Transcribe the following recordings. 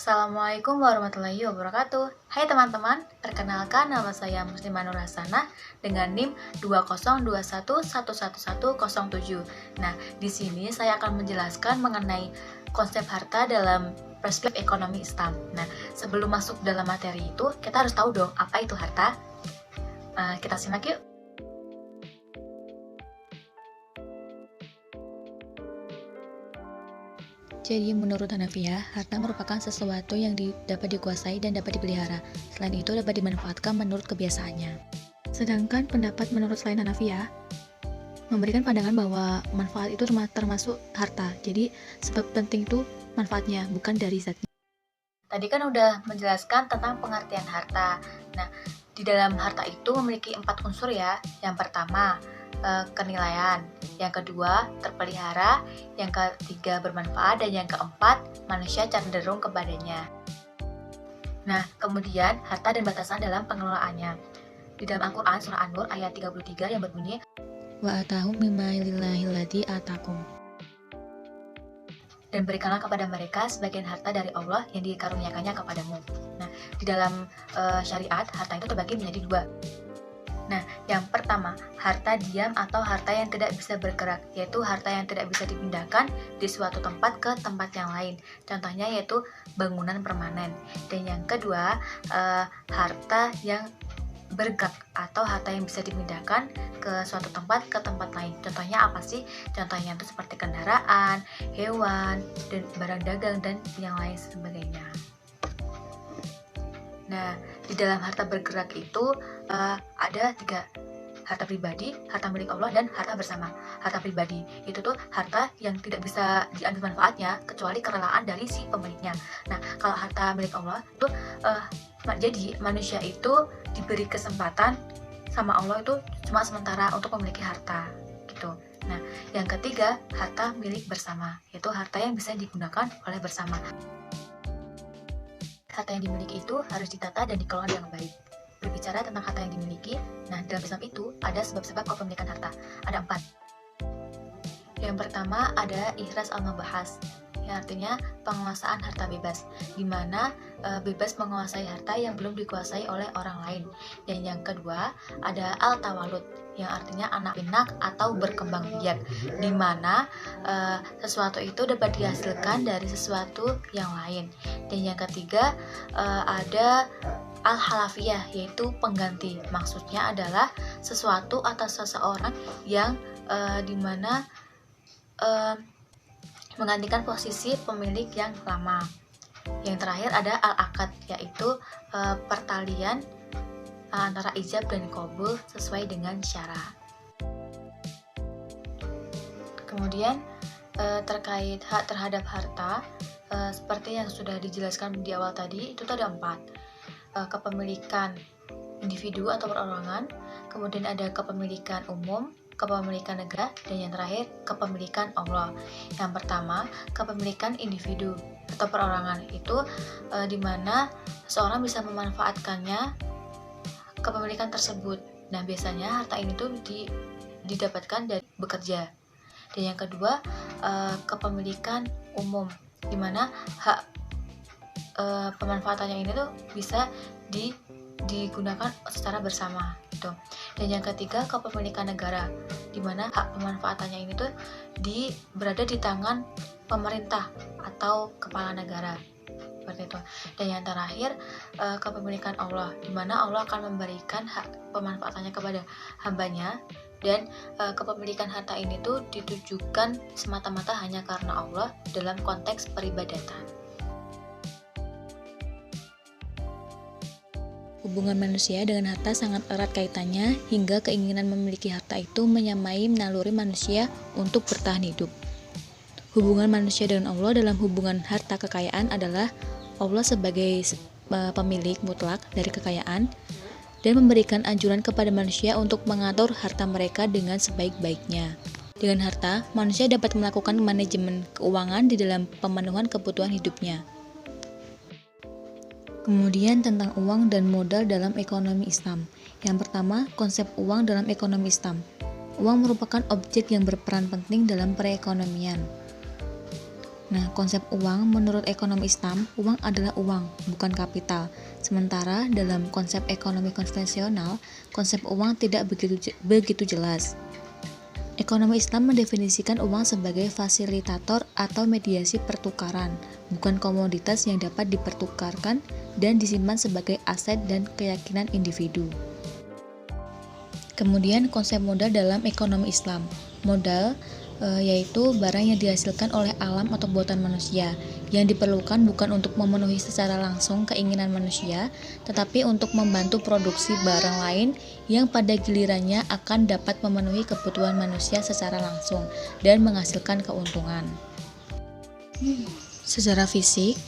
Assalamualaikum warahmatullahi wabarakatuh. Hai teman-teman, perkenalkan nama saya Muslimah Nur Hasanah dengan NIM 202111107. Nah, di sini saya akan menjelaskan mengenai konsep harta dalam perspektif ekonomi Islam. Nah, sebelum masuk dalam materi itu, kita harus tahu dong apa itu harta. Kita simak yuk. Jadi menurut Hanafiyah, harta merupakan sesuatu yang dapat dikuasai dan dapat dipelihara. Selain itu dapat dimanfaatkan menurut kebiasaannya. Sedangkan pendapat menurut selain Hanafiyah memberikan pandangan bahwa manfaat itu termasuk harta. Jadi sebab penting itu manfaatnya, bukan dari zatnya. Tadi kan udah menjelaskan tentang pengertian harta. Nah, di dalam harta itu memiliki 4 unsur ya. Yang pertama, kenilaian, yang kedua terpelihara, yang ketiga bermanfaat, dan yang keempat manusia cenderung kepadanya. Nah, kemudian harta dan batasan dalam pengelolaannya. Di dalam Al-Quran surah An-Nur ayat 33 yang berbunyi, Wa atahum mimma lillahilladzi atakum. Dan berikanlah kepada mereka sebagian harta dari Allah yang dikaruniakannya kepadamu. Nah, di dalam syariat harta itu terbagi menjadi 2. Nah, yang pertama, harta diam atau harta yang tidak bisa bergerak, yaitu harta yang tidak bisa dipindahkan di suatu tempat ke tempat yang lain. Contohnya yaitu bangunan permanen. Dan yang kedua, harta yang bergerak atau harta yang bisa dipindahkan ke suatu tempat ke tempat lain. Contohnya apa sih? Contohnya itu seperti kendaraan, hewan, dan barang dagang, dan yang lain sebagainya. Nah, di dalam harta bergerak itu ada 3, harta pribadi, harta milik Allah, dan harta bersama. Harta pribadi itu tuh harta yang tidak bisa diambil manfaatnya kecuali kerelaan dari si pemiliknya. Nah, kalau harta milik Allah itu jadi manusia itu diberi kesempatan sama Allah itu cuma sementara untuk memiliki harta gitu. Nah, yang ketiga, harta milik bersama, yaitu harta yang bisa digunakan oleh bersama. Harta yang dimiliki itu harus ditata dan dikelola dengan baik. Berbicara tentang harta yang dimiliki, nah dalam Islam itu ada sebab-sebab kepemilikan harta. Ada 4. Yang pertama ada ihraz al-mabahas, yang artinya penguasaan harta bebas, di mana bebas menguasai harta yang belum dikuasai oleh orang lain. Dan yang kedua ada al-tawalud, yang artinya anak pinak atau berkembang biak, di mana sesuatu itu dapat dihasilkan dari sesuatu yang lain. Dan yang ketiga ada al-halafiyah, yaitu pengganti. Maksudnya adalah sesuatu atau seseorang yang dimana menggantikan posisi pemilik yang lama. Yang terakhir ada al-akad, yaitu pertalian antara ijab dan qabul sesuai dengan syarat. Kemudian terkait hak terhadap harta, seperti yang sudah dijelaskan di awal tadi, itu ada 4. Kepemilikan individu atau perorangan, kemudian ada kepemilikan umum, kepemilikan negara, dan yang terakhir kepemilikan Allah. Yang pertama, kepemilikan individu atau perorangan itu di mana seseorang bisa memanfaatkannya kepemilikan tersebut. Nah, biasanya harta ini tuh didapatkan dari bekerja. Dan yang kedua, kepemilikan umum, di mana hak pemanfaatannya ini tuh bisa digunakan secara bersama gitu. Dan yang ketiga, kepemilikan negara, di mana hak pemanfaatannya ini tuh berada di tangan pemerintah atau kepala negara, seperti itu. Dan yang terakhir, kepemilikan Allah, di mana Allah akan memberikan hak pemanfaatannya kepada hambanya. Dan kepemilikan harta ini tuh ditujukan semata-mata hanya karena Allah dalam konteks peribadatan. Hubungan manusia dengan harta sangat erat kaitannya, hingga keinginan memiliki harta itu menyamai naluri manusia untuk bertahan hidup. Hubungan manusia dengan Allah dalam hubungan harta kekayaan adalah Allah sebagai pemilik mutlak dari kekayaan dan memberikan anjuran kepada manusia untuk mengatur harta mereka dengan sebaik-baiknya. Dengan harta, manusia dapat melakukan manajemen keuangan di dalam pemenuhan kebutuhan hidupnya. Kemudian tentang uang dan modal dalam ekonomi Islam. Yang pertama, konsep uang dalam ekonomi Islam. Uang merupakan objek yang berperan penting dalam perekonomian. Nah, konsep uang menurut ekonomi Islam, uang adalah uang, bukan kapital. Sementara dalam konsep ekonomi konvensional, konsep uang tidak begitu jelas. Ekonomi Islam mendefinisikan uang sebagai fasilitator atau mediasi pertukaran, bukan komoditas yang dapat dipertukarkan dan disimpan sebagai aset dan keyakinan individu. Kemudian konsep modal dalam ekonomi Islam. Modal yaitu barang yang dihasilkan oleh alam atau buatan manusia, yang diperlukan bukan untuk memenuhi secara langsung keinginan manusia, tetapi untuk membantu produksi barang lain yang pada gilirannya akan dapat memenuhi kebutuhan manusia secara langsung dan menghasilkan keuntungan. Secara fisik,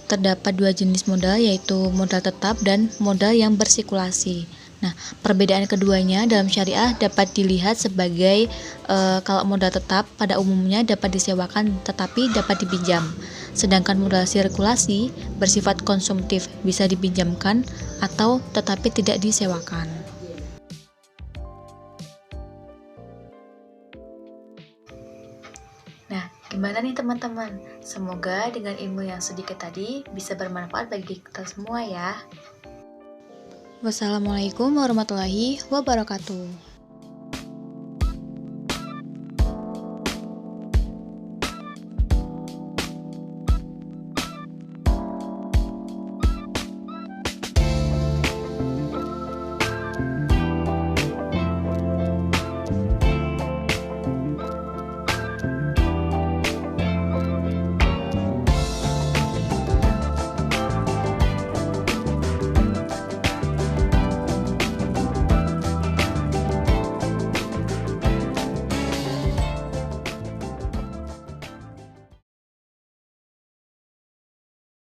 terdapat dua jenis modal, yaitu modal tetap dan modal yang bersirkulasi. Nah, perbedaan keduanya dalam syariah dapat dilihat sebagai kalau modal tetap pada umumnya dapat disewakan tetapi dapat dipinjam. Sedangkan modal sirkulasi bersifat konsumtif, bisa dipinjamkan atau tetapi tidak disewakan. Nah, gimana nih teman-teman? Semoga dengan ilmu yang sedikit tadi bisa bermanfaat bagi kita semua ya. Wassalamualaikum warahmatullahi wabarakatuh.